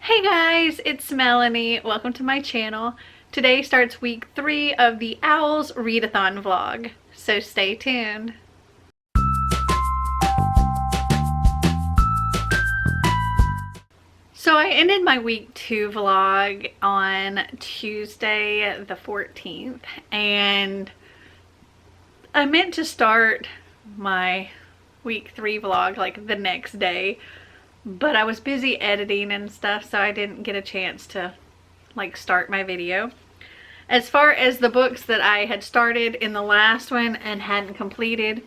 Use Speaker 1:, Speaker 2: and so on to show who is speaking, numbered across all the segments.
Speaker 1: Hey guys, it's Melanie. Welcome to my channel. Today starts week 3 of the O.W.L.s Readathon vlog, so stay tuned. So I ended my week 2 vlog on Tuesday the 14th, and I meant to start my week 3 vlog like the next day, but I was busy editing and stuff, so I didn't get a chance to like start my video. As far as the books that I had started in the last one and hadn't completed,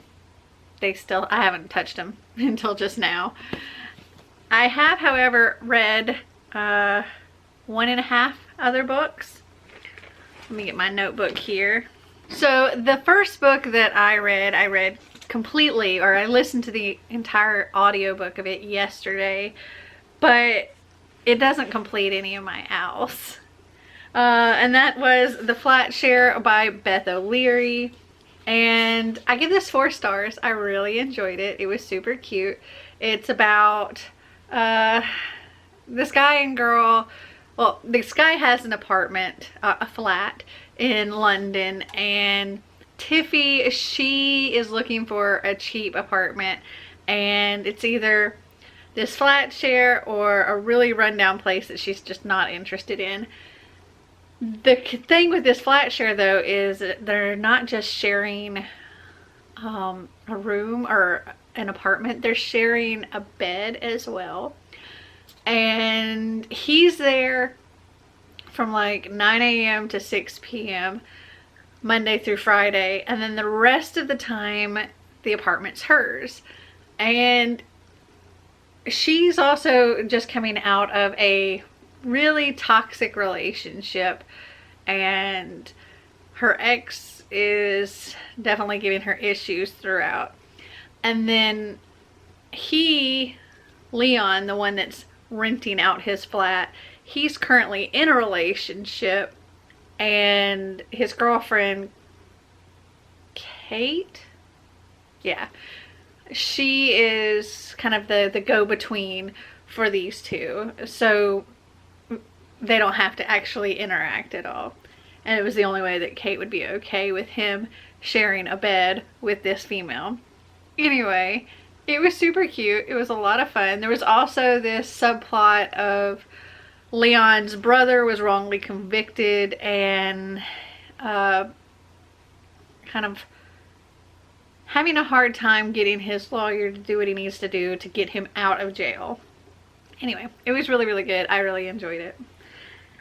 Speaker 1: I haven't touched them until just now. I have, however, read 1.5 other books. Let me get my notebook here. So the first book that I read completely, or I listened to the entire audiobook of it yesterday, but it doesn't complete any of my O.W.L.s. And that was The Flatshare by Beth O'Leary. And I give this 4 stars. I really enjoyed it. It was super cute. It's about this guy and girl. Well, this guy has an apartment, a flat in London, and Tiffy, she is looking for a cheap apartment, and it's either this flat share or a really rundown place that she's just not interested in. The thing with this flat share though is they're not just sharing a room or an apartment, they're sharing a bed as well. And he's there from like 9 a.m. to 6 p.m. Monday through Friday, and then the rest of the time the apartment's hers. And she's also just coming out of a really toxic relationship, and her ex is definitely giving her issues throughout. And then Leon, the one that's renting out his flat, he's currently in a relationship, and his girlfriend Kate, yeah, she is kind of the go-between for these two, so they don't have to actually interact at all. And it was the only way that Kate would be okay with him sharing a bed with this female. Anyway, it was super cute. It was a lot of fun. There was also this subplot of Leon's brother was wrongly convicted and kind of having a hard time getting his lawyer to do what he needs to do to get him out of jail. Anyway, it was really, really good. I really enjoyed it.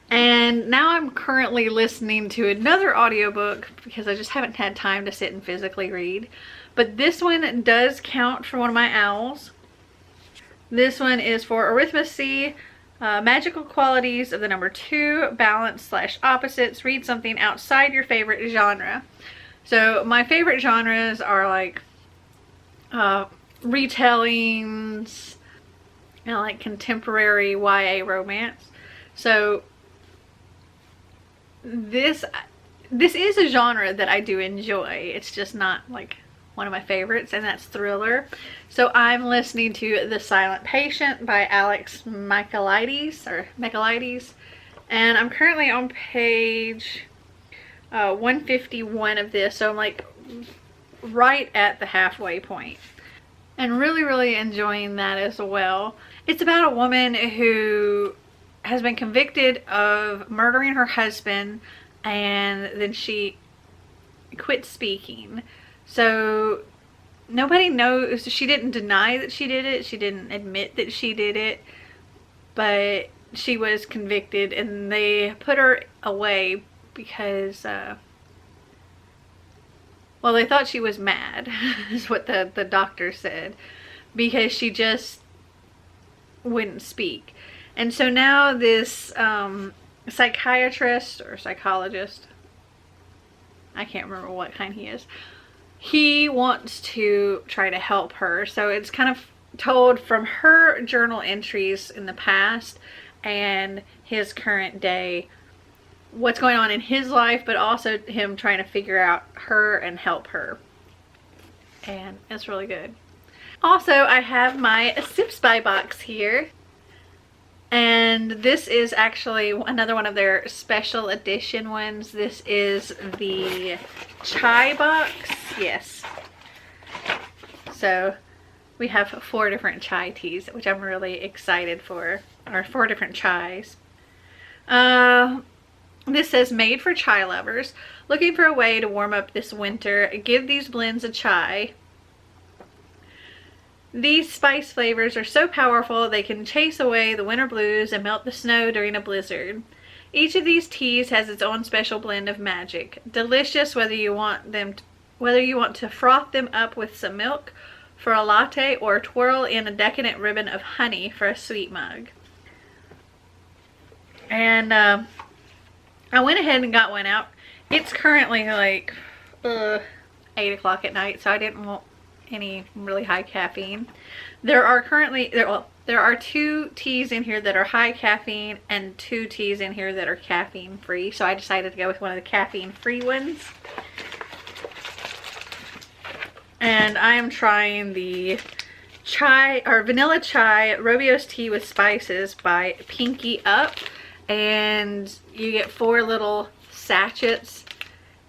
Speaker 1: And now I'm currently listening to another audiobook because I just haven't had time to sit and physically read. But this one does count for one of my O.W.L.s. This one is for arithmetic. Magical qualities of the number 2, balance / opposites, read something outside your favorite genre. So my favorite genres are like retellings and like contemporary YA romance. So this is a genre that I do enjoy. It's just not like one of my favorites, and that's thriller. So I'm listening to The Silent Patient by Alex Michaelides, and I'm currently on page 151 of this, so I'm like right at the halfway point, and really, really enjoying that as well. It's about a woman who has been convicted of murdering her husband, and then she quit speaking. So nobody knows. She didn't deny that she did it. She didn't admit that she did it. But she was convicted, and they put her away because, well, they thought she was mad, is what the doctor said, because she just wouldn't speak. And so now this psychiatrist or psychologist, I can't remember what kind he is, he wants to try to help her. So it's kind of told from her journal entries in the past and his current day, what's going on in his life, but also him trying to figure out her and help her. And it's really good. Also, I have my Sipsby box here. And And this is actually another one of their special edition ones. This is the chai box. Yes. So we have 4 different chai teas, which I'm really excited for, or 4 different chais. This says, made for chai lovers. Looking for a way to warm up this winter? Give these blends a chai. These spice flavors are so powerful they can chase away the winter blues and melt the snow during a blizzard. Each of these teas has its own special blend of magic. Delicious whether you want to froth them up with some milk for a latte or twirl in a decadent ribbon of honey for a sweet mug. And I went ahead and got one out. It's currently like 8 o'clock at night, so I didn't want any really high caffeine. There are 2 teas in here that are high caffeine and 2 teas in here that are caffeine free, so I decided to go with one of the caffeine free ones. And I am trying the vanilla chai O.W.L.s tea with spices by Pinky Up, and you get 4 little sachets.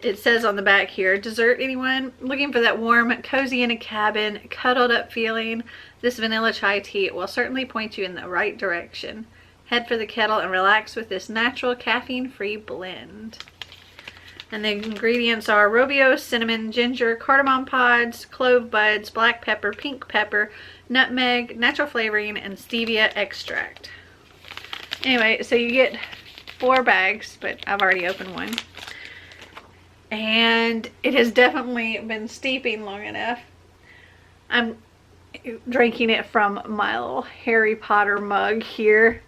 Speaker 1: It says on the back here, dessert anyone looking for that warm, cozy in a cabin, cuddled up feeling? This vanilla chai tea will certainly point you in the right direction. Head for the kettle and relax with this natural caffeine-free blend. And the ingredients are O.W.L.s cinnamon, ginger, cardamom pods, clove buds, black pepper, pink pepper, nutmeg, natural flavoring, and stevia extract. Anyway, so you get 4 bags, but I've already opened one. And it has definitely been steeping long enough. I'm drinking it from my little Harry Potter mug here.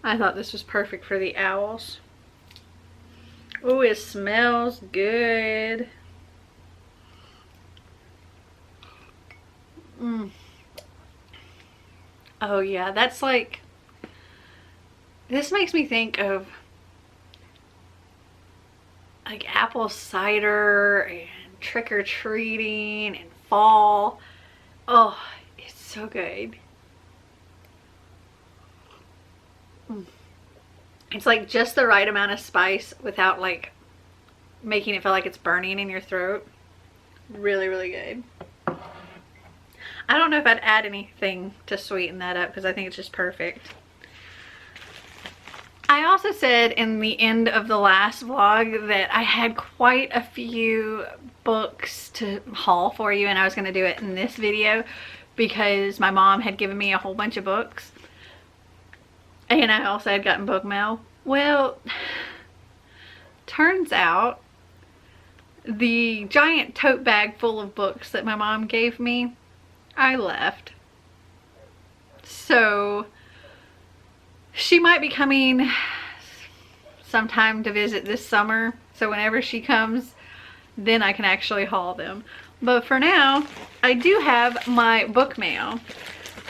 Speaker 1: I thought this was perfect for the owls. Oh, it smells good. Oh yeah, that's like, this makes me think of like apple cider and trick-or-treating and fall. Oh, it's so good. It's like just the right amount of spice without like making it feel like it's burning in your throat. Really, really good. I don't know if I'd add anything to sweeten that up because I think it's just perfect. I also said in the end of the last vlog that I had quite a few books to haul for you, and I was going to do it in this video because my mom had given me a whole bunch of books. And I also had gotten book mail. Well, turns out the giant tote bag full of books that my mom gave me, I left. So she might be coming sometime to visit this summer. So whenever she comes, then I can actually haul them. But for now, I do have my book mail.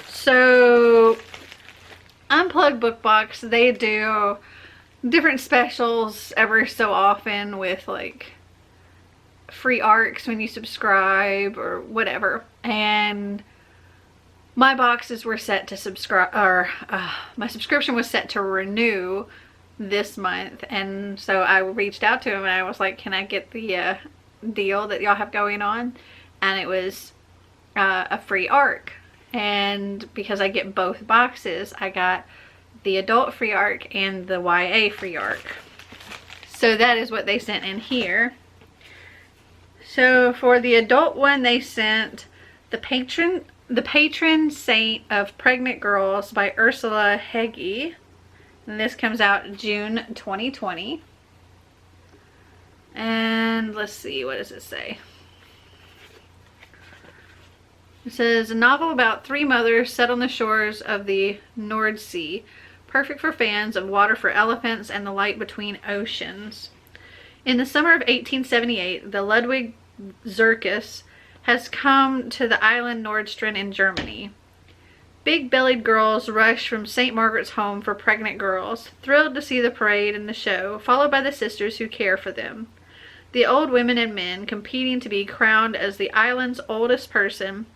Speaker 1: So Unplugged Book Box, they do different specials every so often with like free ARCs when you subscribe or whatever. And my boxes were set to subscribe, or my subscription was set to renew this month. And so I reached out to him and I was like, can I get the deal that y'all have going on? And it was a free ARC. And because I get both boxes, I got the adult free ARC and the YA free ARC. So that is what they sent in here. So for the adult one, they sent The Patron Saint of Pregnant Girls by Ursula Heggie. And this comes out June 2020. And let's see, what does it say? It says, a novel about 3 mothers set on the shores of the North Sea. Perfect for fans of Water for Elephants and The Light Between Oceans. In the summer of 1878, the Ludwig Zirkus has come to the island Nordstrand in Germany. Big-bellied girls rush from St. Margaret's home for pregnant girls, thrilled to see the parade and the show, followed by the sisters who care for them. The old women and men, competing to be crowned as the island's oldest person,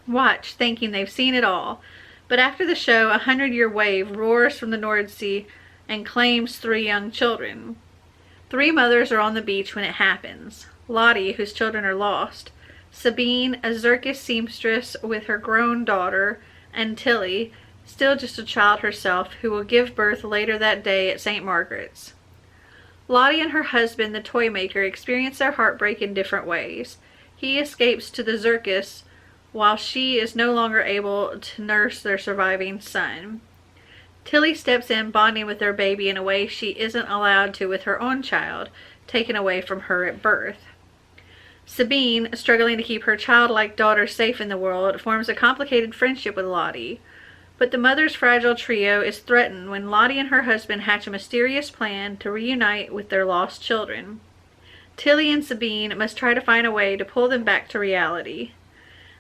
Speaker 1: watch, thinking they've seen it all. But after the show, a 100-year wave roars from the North Sea and claims 3 young children. 3 mothers are on the beach when it happens. Lottie, whose children are lost. Sabine, a circus seamstress with her grown daughter. And Tilly, still just a child herself, who will give birth later that day at St. Margaret's. Lottie and her husband, the toy maker, experience their heartbreak in different ways. He escapes to the circus, while she is no longer able to nurse their surviving son. Tilly steps in, bonding with their baby in a way she isn't allowed to with her own child, taken away from her at birth. Sabine, struggling to keep her childlike daughter safe in the world, forms a complicated friendship with Lottie. But the mother's fragile trio is threatened when Lottie and her husband hatch a mysterious plan to reunite with their lost children. Tilly and Sabine must try to find a way to pull them back to reality.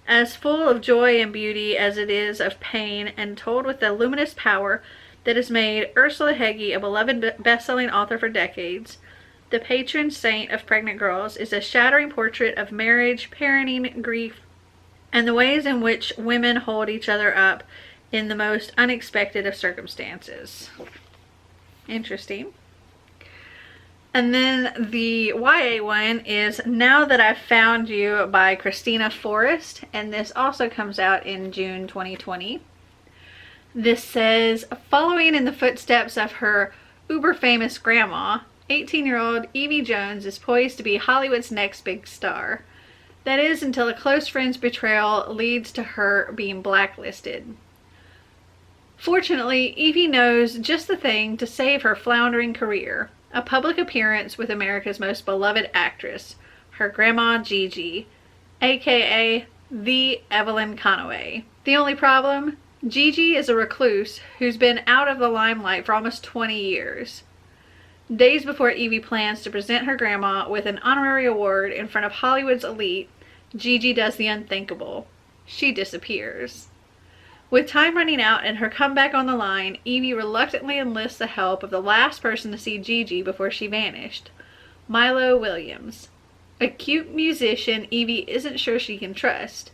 Speaker 1: As full of joy and beauty as it is of pain, and told with the luminous power that has made Ursula Heggie a beloved best-selling author for decades, the patron saint of pregnant girls is a shattering portrait of marriage, parenting, grief, and the ways in which women hold each other up in the most unexpected of circumstances. Interesting. And then the YA one is Now That I've Found You by Christina Forrest, and this also comes out in June 2020. This says, following in the footsteps of her uber-famous grandma, 18-year-old Evie Jones is poised to be Hollywood's next big star. That is, until a close friend's betrayal leads to her being blacklisted. Fortunately, Evie knows just the thing to save her floundering career. A public appearance with America's most beloved actress, her grandma Gigi, aka the Evelyn Conaway. The only problem? Gigi is a recluse who's been out of the limelight for almost 20 years. Days before Evie plans to present her grandma with an honorary award in front of Hollywood's elite, Gigi does the unthinkable. She disappears. With time running out and her comeback on the line, Evie reluctantly enlists the help of the last person to see Gigi before she vanished, Milo Williams, a cute musician Evie isn't sure she can trust.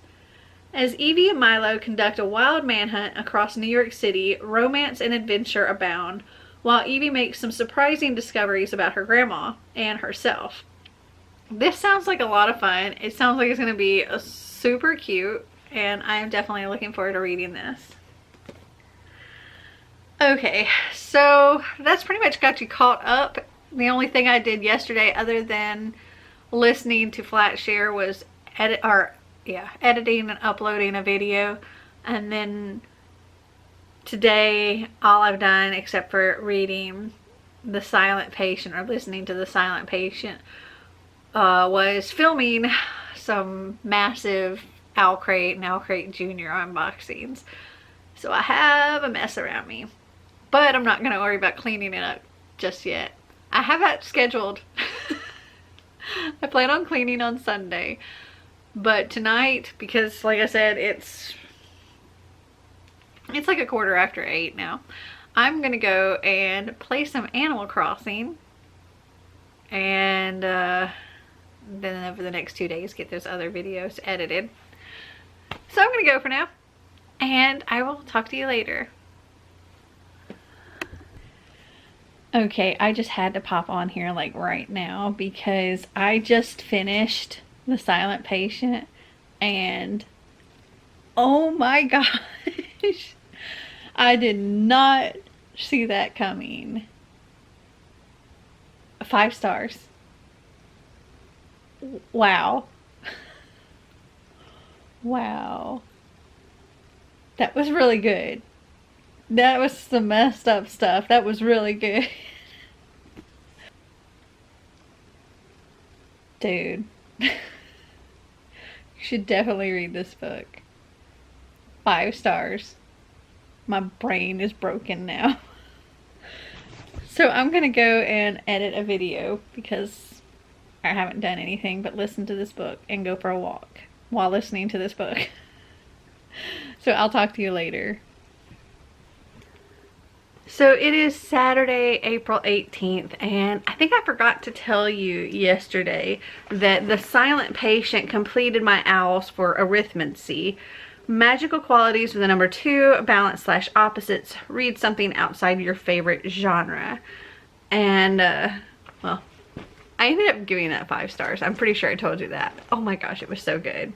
Speaker 1: As Evie and Milo conduct a wild manhunt across New York City, romance and adventure abound, while Evie makes some surprising discoveries about her grandma and herself. This sounds like a lot of fun. It sounds like it's going to be super cute, and I am definitely looking forward to reading this. Okay, so that's pretty much got you caught up. The only thing I did yesterday other than listening to Flatshare was editing and uploading a video, and then today, all I've done, except for reading The Silent Patient or listening to The Silent Patient, was filming some massive Owlcrate and Owlcrate Jr. unboxings. So I have a mess around me. But I'm not going to worry about cleaning it up just yet. I have that scheduled. I plan on cleaning on Sunday. But tonight, because like I said, it's like 8:15 now. I'm gonna go and play some Animal Crossing, and then over the next 2 days get those other videos edited. So I'm gonna go for now, and I will talk to you later. Okay, I just had to pop on here like right now because I just finished The Silent Patient, and oh my gosh, I did not see that coming. 5 stars. Wow. Wow. That was really good. That was some messed up stuff. That was really good. Dude. You should definitely read this book. 5 stars. My brain is broken now. So I'm gonna go and edit a video because I haven't done anything but listen to this book and go for a walk while listening to this book. So I'll talk to you later. So it is Saturday, April 18th, and I think I forgot to tell you yesterday that the silent patient completed my O.W.L.s for arithmancy. Magical qualities with the number 2, balance / opposites, read something outside your favorite genre. And, well, I ended up giving that 5 stars. I'm pretty sure I told you that. Oh my gosh, it was so good.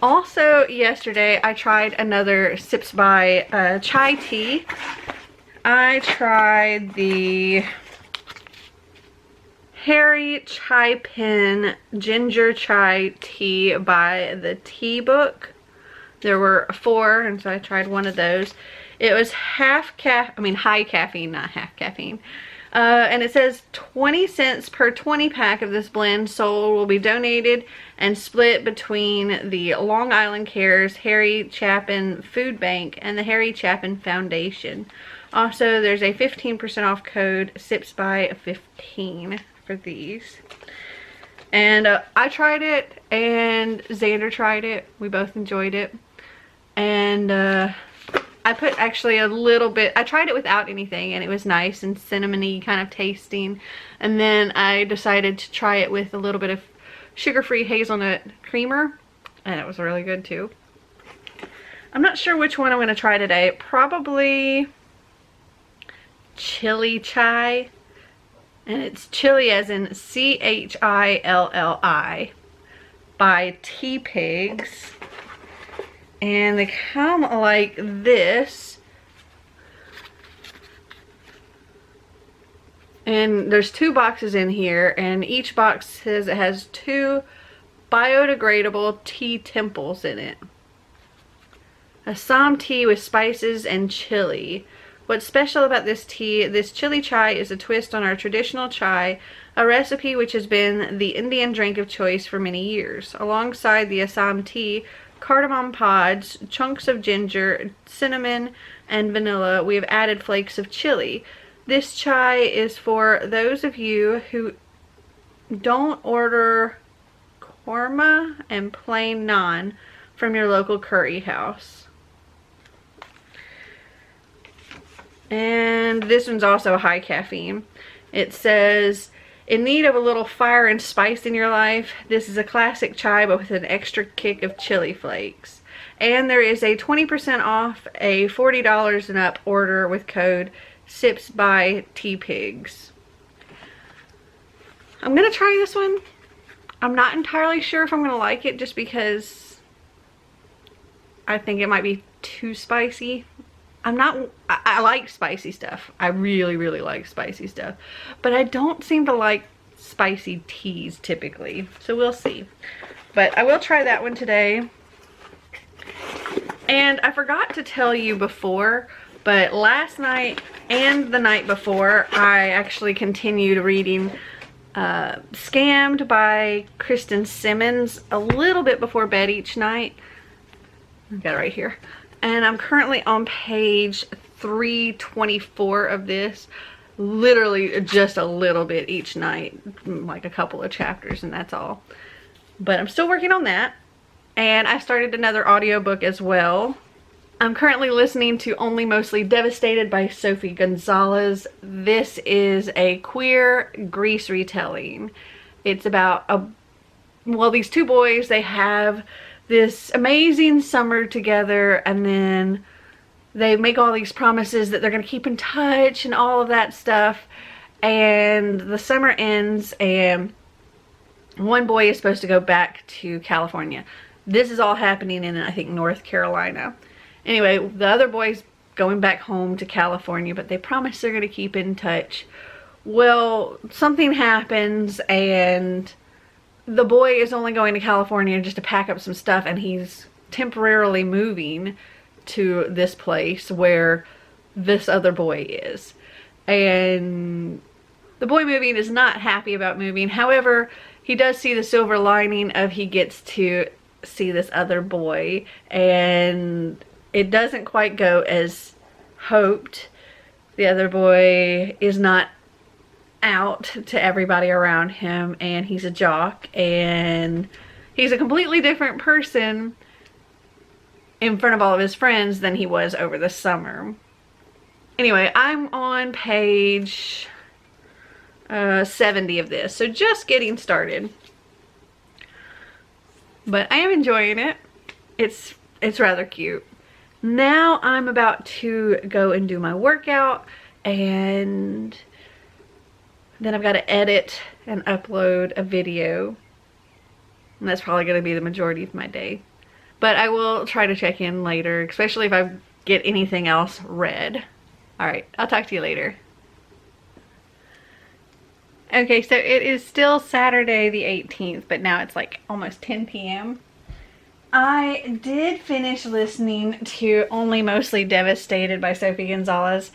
Speaker 1: Also, yesterday I tried another Sipsby chai tea. I tried the Harry Chai Pen Ginger Chai Tea by the TeaBook. There were 4, and so I tried one of those. It was high caffeine, not half caffeine. And it says 20 cents per 20 pack of this blend sold will be donated and split between the Long Island Cares Harry Chapin Food Bank and the Harry Chapin Foundation. Also, there's a 15% off code SIPSBY15 for these. And I tried it, and Xander tried it. We both enjoyed it. And I put actually a little bit, I tried it without anything, and it was nice and cinnamony kind of tasting. And then I decided to try it with a little bit of sugar-free hazelnut creamer, and it was really good too. I'm not sure which one I'm going to try today. Probably chili chai, and it's chili as in CHILLI by Tea Pigs. And they come like this. And there's 2 boxes in here, and each box says it has 2 biodegradable tea temples in it. Assam tea with spices and chili. What's special about this tea, this chili chai is a twist on our traditional chai, a recipe which has been the Indian drink of choice for many years. Alongside the Assam tea, cardamom pods, chunks of ginger, cinnamon, and vanilla, we have added flakes of chili. This chai is for those of you who don't order korma and plain naan from your local curry house. And this one's also high caffeine. It says, in need of a little fire and spice in your life, this is a classic chai but with an extra kick of chili flakes. And there is a 20% off a $40 and up order with code SIPSBY I'm going to try this one. I'm not entirely sure if I'm going to like it just because I think it might be too spicy. I like spicy stuff. I really, really like spicy stuff. But I don't seem to like spicy teas typically. So we'll see. But I will try that one today. And I forgot to tell you before, but last night and the night before, I actually continued reading Scammed by Kristen Simmons a little bit before bed each night. I've got it right here. And I'm currently on page 324 of this. Literally just a little bit each night, like a couple of chapters, and that's all. But I'm still working on that. And I started another audiobook as well. I'm currently listening to Only Mostly Devastated by Sophie Gonzalez. This is a queer Grease retelling. It's about these 2 boys, they have this amazing summer together, and then they make all these promises that they're going to keep in touch and all of that stuff. And the summer ends, and one boy is supposed to go back to California. This is all happening in, I think, North Carolina. Anyway, the other boy's going back home to California, but they promise they're going to keep in touch. Well, something happens, and the boy is only going to California just to pack up some stuff, and he's temporarily moving to this place where this other boy is. And the boy moving is not happy about moving. However, he does see the silver lining of he gets to see this other boy, and it doesn't quite go as hoped. The other boy is not out to everybody around him, and he's a jock, and he's a completely different person in front of all of his friends than he was over the summer. Anyway, I'm on page 70 of this, so just getting started. But I am enjoying it. It's rather cute. Now I'm about to go and do my workout, and then I've got to edit and upload a video. And that's probably going to be the majority of my day. But I will try to check in later, especially if I get anything else read. Alright, I'll talk to you later. Okay, so it is still Saturday the 18th, but now it's like almost 10 p.m. I did finish listening to Only Mostly Devastated by Sophie Gonzalez.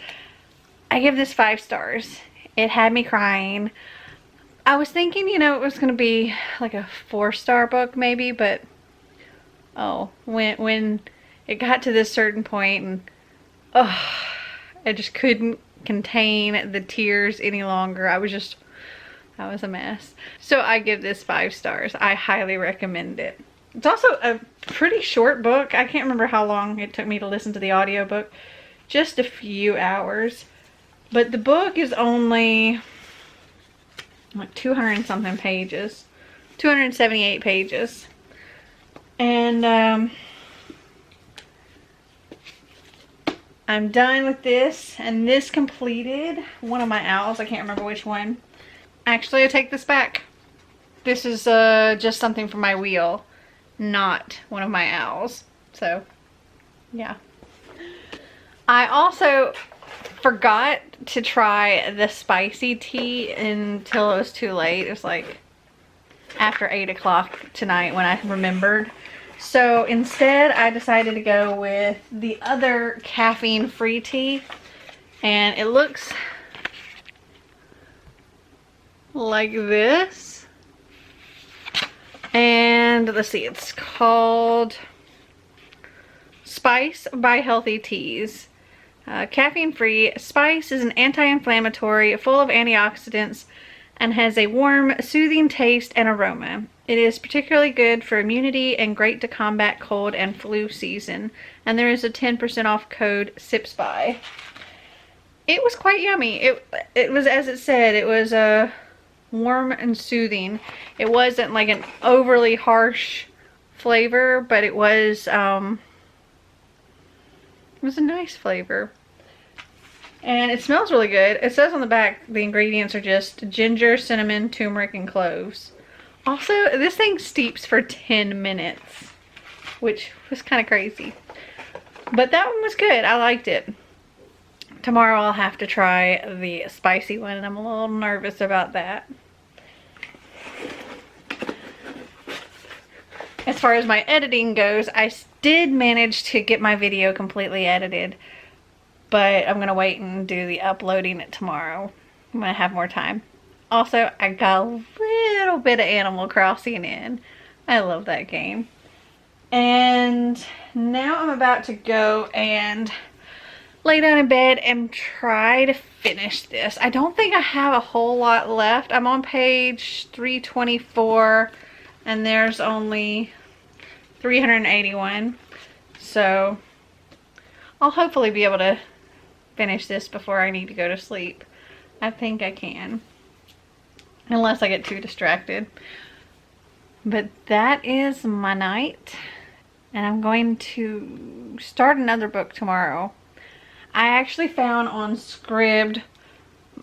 Speaker 1: I give this 5 stars. It had me crying. I was thinking, you know, it was going to be like a 4-star book maybe, but oh, when it got to this certain point and I just couldn't contain the tears any longer. I was a mess. So I give this 5 stars. I highly recommend it. It's also a pretty short book. I can't remember how long it took me to listen to the audiobook. Just a few hours. But the book is only like 200 and something pages. 278 pages. And I'm done with this. And this completed one of my owls. I can't remember which one. Actually, I take this back. This is just something for my wheel, not one of my owls. So, yeah. I also forgot to try the spicy tea until it was too late. It was like after 8 o'clock tonight when I remembered. So instead, I decided to go with the other caffeine-free tea. And it looks like this. And let's see, it's called Spice by Healthy Teas. Caffeine-free. Spice is an anti-inflammatory, full of antioxidants, and has a warm, soothing taste and aroma. It is particularly good for immunity and great to combat cold and flu season. And there is a 10% off code Sipsby. It was quite yummy. It was, as it said, it was warm and soothing. It wasn't like an overly harsh flavor, but it was a nice flavor. And it smells really good. It says on the back the ingredients are just ginger, cinnamon, turmeric, and cloves. Also, this thing steeps for 10 minutes, which was kind of crazy. But that one was good. I liked it. Tomorrow I'll have to try the spicy one, and I'm a little nervous about that. As far as my editing goes, I did manage to get my video completely edited, but I'm going to wait and do the uploading it tomorrow when I have more time. Also, I got a little bit of Animal Crossing in. I love that game. And now I'm about to go and lay down in bed and try to finish this. I don't think I have a whole lot left. I'm on page 324 and there's only 381. So I'll hopefully be able to finish this before I need to go to sleep. I think I can. Unless I get too distracted. But that is my night. And I'm going to start another book tomorrow. I actually found on Scribd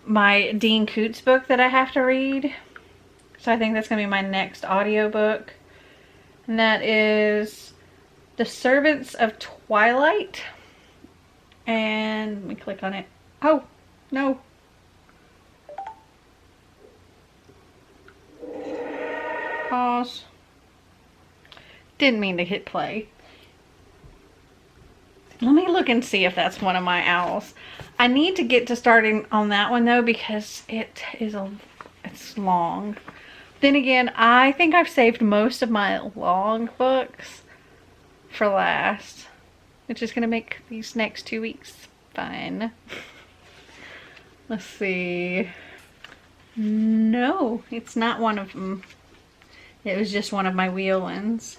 Speaker 1: my Dean Koontz book that I have to read. So I think that's going to be my next audiobook. And that is The Servants of Twilight. And let me click on it. Oh, no. Pause. Didn't mean to hit play. Let me look and see if that's one of my owls. I need to get to starting on that one though because it's long. Then again, I think I've saved most of my long books for last, which is going to make these next 2 weeks fun. Let's see. No, it's not one of them. It was just one of my wheel ones.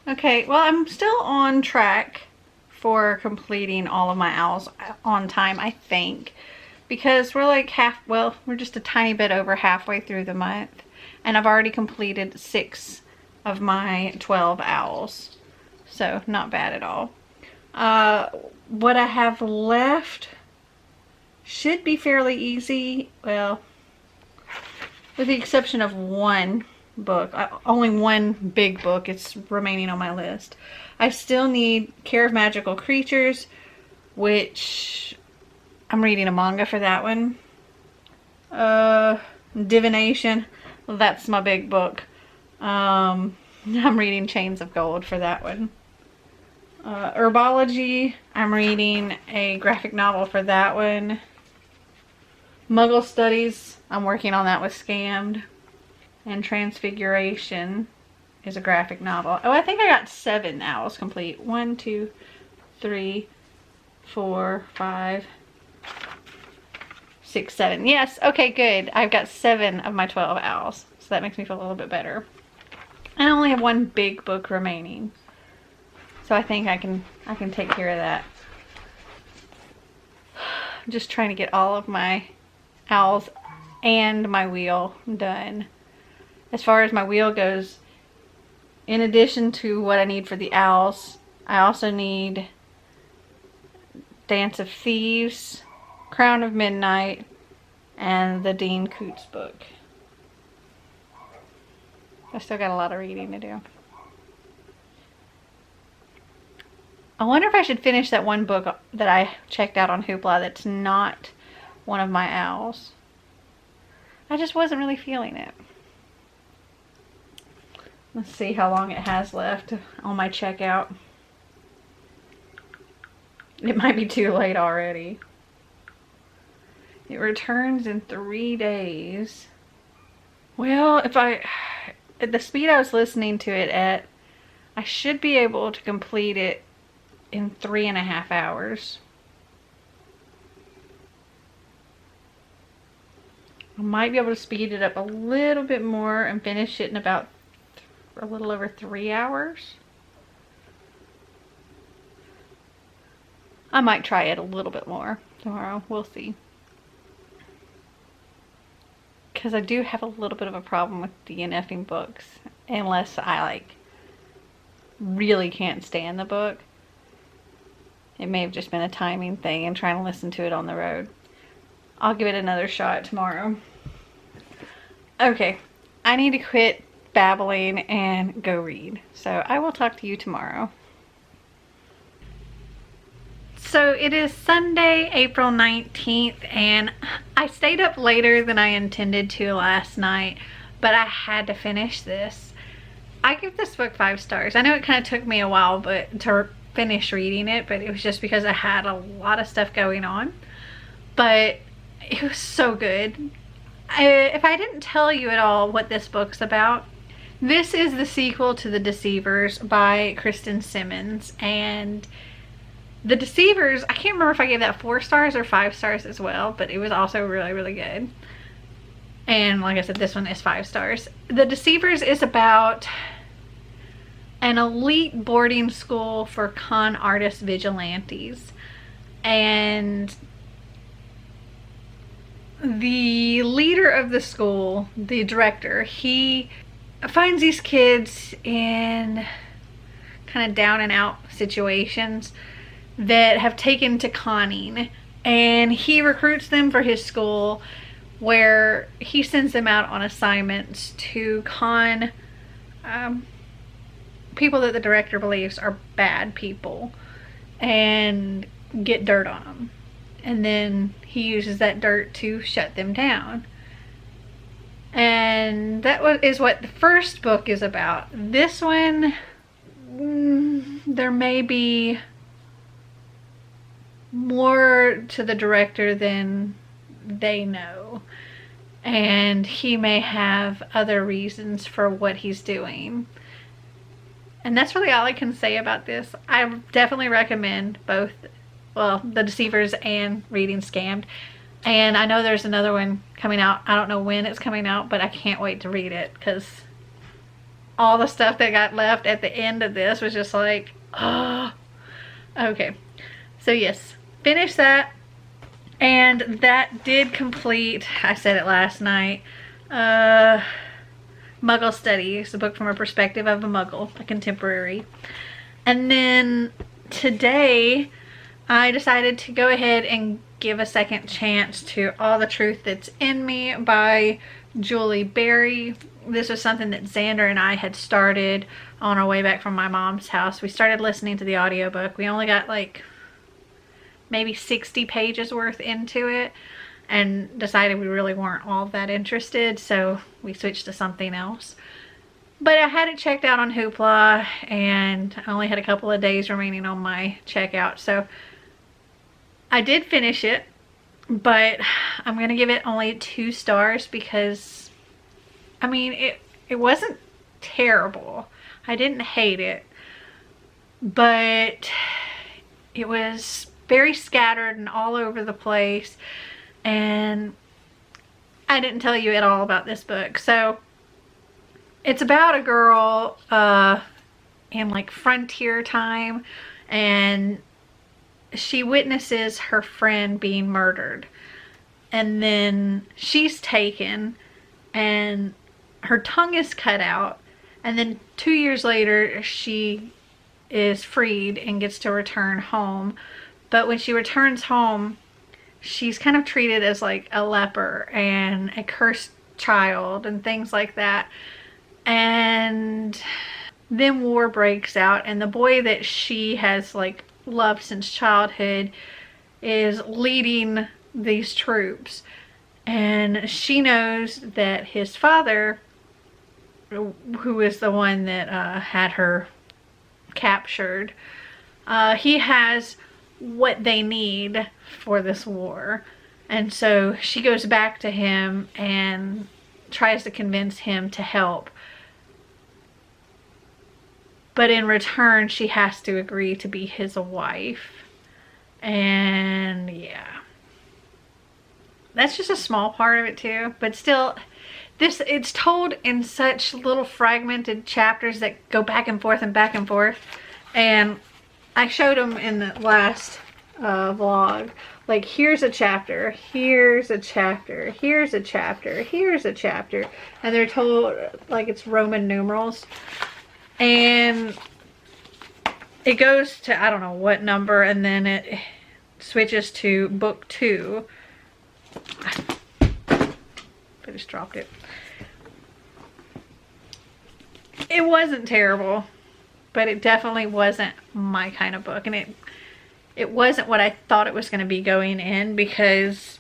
Speaker 1: Okay, well, I'm still on track for completing all of my owls on time, I think. Because we're like we're just a tiny bit over halfway through the month. And I've already completed 6 of my 12 owls. So, not bad at all. What I have left should be fairly easy. Well, with the exception of one book. Only one big book is remaining on my list. I still need Care of Magical Creatures, which I'm reading a manga for that one. Divination, well, that's my big book. I'm reading Chains of Gold for that one. Herbology, I'm reading a graphic novel for that one. Muggle Studies, I'm working on that with Scammed. And Transfiguration is a graphic novel. Oh, I think I got 7 owls complete. 1, 2, 3, 4, 5, 6, 7. Yes, okay, good. I've got 7 of my 12 owls. So that makes me feel a little bit better. And I only have one big book remaining. So I think I can take care of that. I'm just trying to get all of my owls and my wheel done. As far as my wheel goes, in addition to what I need for the owls, I also need Dance of Thieves, Crown of Midnight, and the Dean Koontz book. I still got a lot of reading to do. I wonder if I should finish that one book that I checked out on Hoopla that's not one of my owls. I just wasn't really feeling it. Let's see how long it has left on my checkout. It might be too late already. It returns in 3 days. Well, at the speed I was listening to it at, I should be able to complete it in 3.5 hours. I might be able to speed it up a little bit more and finish it in about a little over 3 hours. I might try it a little bit more tomorrow. We'll see. Because I do have a little bit of a problem with DNFing books. Unless I really can't stand the book. It may have just been a timing thing and trying to listen to it on the road. I'll give it another shot tomorrow. Okay, I need to quit babbling and go read. So I will talk to you tomorrow. So it is Sunday, April 19th, and I stayed up later than I intended to last night, but I had to finish this. I give this book 5 stars. I know it kind of took me a while to finish reading it, but it was just because I had a lot of stuff going on. But it was so good. If I didn't tell you at all what this book's about, this is the sequel to The Deceivers by Kristen Simmons. And The Deceivers, I can't remember if I gave that 4 stars or 5 stars as well, but it was also really, really good. And like I said, this one is 5 stars. The Deceivers is about an elite boarding school for con artist vigilantes. And the leader of the school, the director, he finds these kids in kind of down and out situations that have taken to conning, and he recruits them for his school, where he sends them out on assignments to con people that the director believes are bad people and get dirt on them. And then he uses that dirt to shut them down. And that is what the first book is about. This one, there may be more to the director than they know. And he may have other reasons for what he's doing. And that's really all I can say about this. I definitely recommend both, well, The Deceivers and reading Scammed. And I know there's another one coming out. I don't know when it's coming out, but I can't wait to read it because all the stuff that got left at the end of this was just like, oh. Okay. So yes, finished that. And that did complete, I said it last night, Muggle Studies, a book from a perspective of a Muggle, a contemporary. And then today, I decided to go ahead and give a second chance to All the Truth That's in Me by Julie Berry. This was something that Xander and I had started on our way back from my mom's house. We started listening to the audiobook. We only got like maybe 60 pages worth into it and decided we really weren't all that interested, so we switched to something else. But I had it checked out on Hoopla, and I only had a couple of days remaining on my checkout, so I did finish it, but I'm gonna give it only 2 stars because, I mean, it wasn't terrible. I didn't hate it, but it was very scattered and all over the place, and I didn't tell you at all about this book. So it's about a girl in like frontier time, and she witnesses her friend being murdered, and then she's taken and her tongue is cut out, and then 2 years later she is freed and gets to return home. But when she returns home, she's kind of treated as like a leper and a cursed child and things like that. And then war breaks out, and the boy that she has like loved since childhood is leading these troops. And she knows that his father, who is the one that had her captured, he has what they need for this war. And so she goes back to him and tries to convince him to help. But in return, she has to agree to be his wife. And yeah. That's just a small part of it too. But still, it's told in such little fragmented chapters that go back and forth and back and forth. And I showed them in the last vlog. Like, here's a chapter, here's a chapter, here's a chapter, here's a chapter. And they're told like it's Roman numerals. And it goes to, I don't know what number, and then it switches to book 2. I just dropped it. It wasn't terrible, but it definitely wasn't my kind of book. And it wasn't what I thought it was going to be going in, because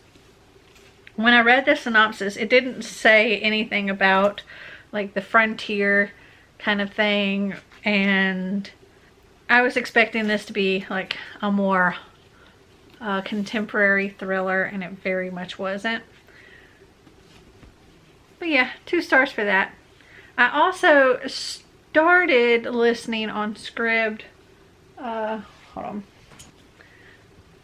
Speaker 1: when I read the synopsis, it didn't say anything about like the frontier kind of thing, and I was expecting this to be like a more contemporary thriller, and it very much wasn't. But yeah, 2 stars for that. I also started listening on Scribd, hold on,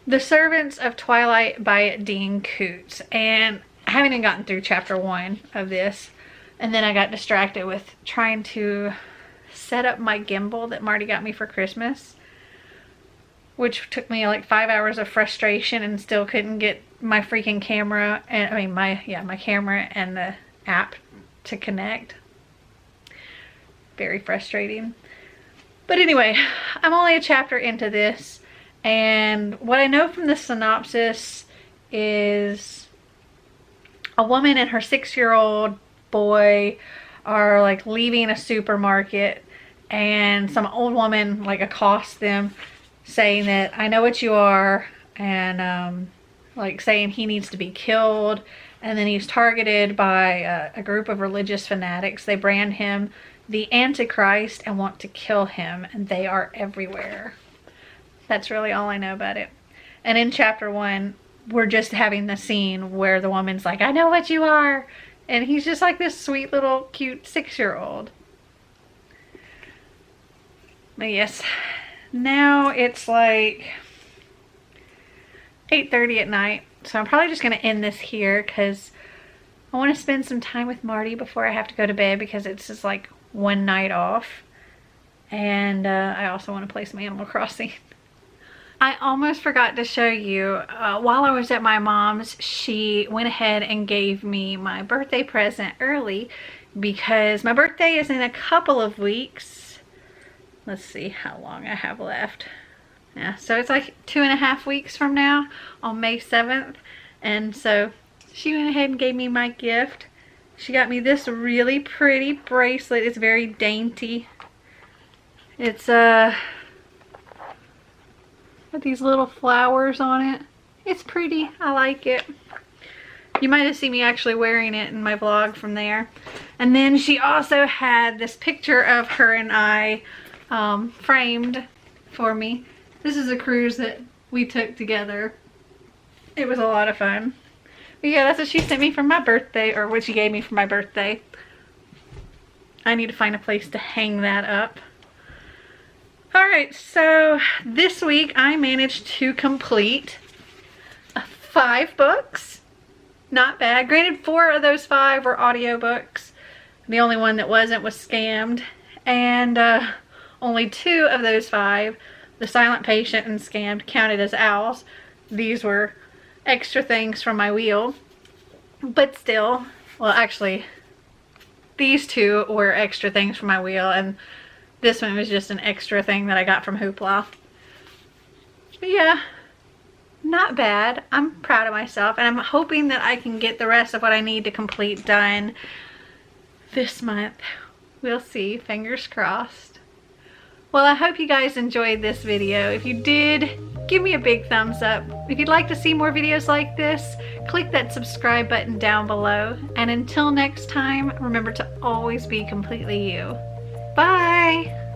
Speaker 1: The Servants of Twilight by Dean Koontz, and I haven't even gotten through chapter 1 of this, and then I got distracted with trying to set up my gimbal that Marty got me for Christmas, which took me like 5 hours of frustration, and still couldn't get my freaking camera, and I mean my camera and the app to connect. Very frustrating. But anyway, I'm only a chapter into this, and what I know from the synopsis is a woman and her 6-year-old boy are like leaving a supermarket, and some old woman like accosts them saying that, "I know what you are," and like saying he needs to be killed. And then he's targeted by a group of religious fanatics. They brand him the Antichrist and want to kill him, and they are everywhere. That's really all I know about it. And in chapter 1, we're just having the scene where the woman's like, "I know what you are," and he's just like this sweet little cute 6-year-old. But yes, now it's like 8:30 at night. So I'm probably just going to end this here, because I want to spend some time with Marty before I have to go to bed, because it's just like one night off. And I also want to play some Animal Crossing. I almost forgot to show you, while I was at my mom's, she went ahead and gave me my birthday present early because my birthday is in a couple of weeks. Let's see how long I have left. Yeah, so it's like 2.5 weeks from now on May 7th. And so she went ahead and gave me my gift. She got me this really pretty bracelet. It's very dainty. It's with these little flowers on it. It's pretty. I like it. You might have seen me actually wearing it in my vlog from there. And then she also had this picture of her and I framed for me. This is a cruise that we took together. It was a lot of fun. But yeah, that's what she sent me for my birthday, or what she gave me for my birthday. I need to find a place to hang that up. Alright, so this week I managed to complete 5 books. Not bad. Granted, 4 of those 5 were audiobooks. The only one that wasn't was Scammed. And only 2 of those 5, The Silent Patient and Scammed, counted as O.W.L.s. These were extra things from my wheel. But still, well actually, these 2 were extra things from my wheel, and this one was just an extra thing that I got from Hoopla. But yeah, not bad. I'm proud of myself, and I'm hoping that I can get the rest of what I need to complete done this month. We'll see. Fingers crossed. Well, I hope you guys enjoyed this video. If you did, give me a big thumbs up. If you'd like to see more videos like this, click that subscribe button down below. And until next time, remember to always be completely you. Bye!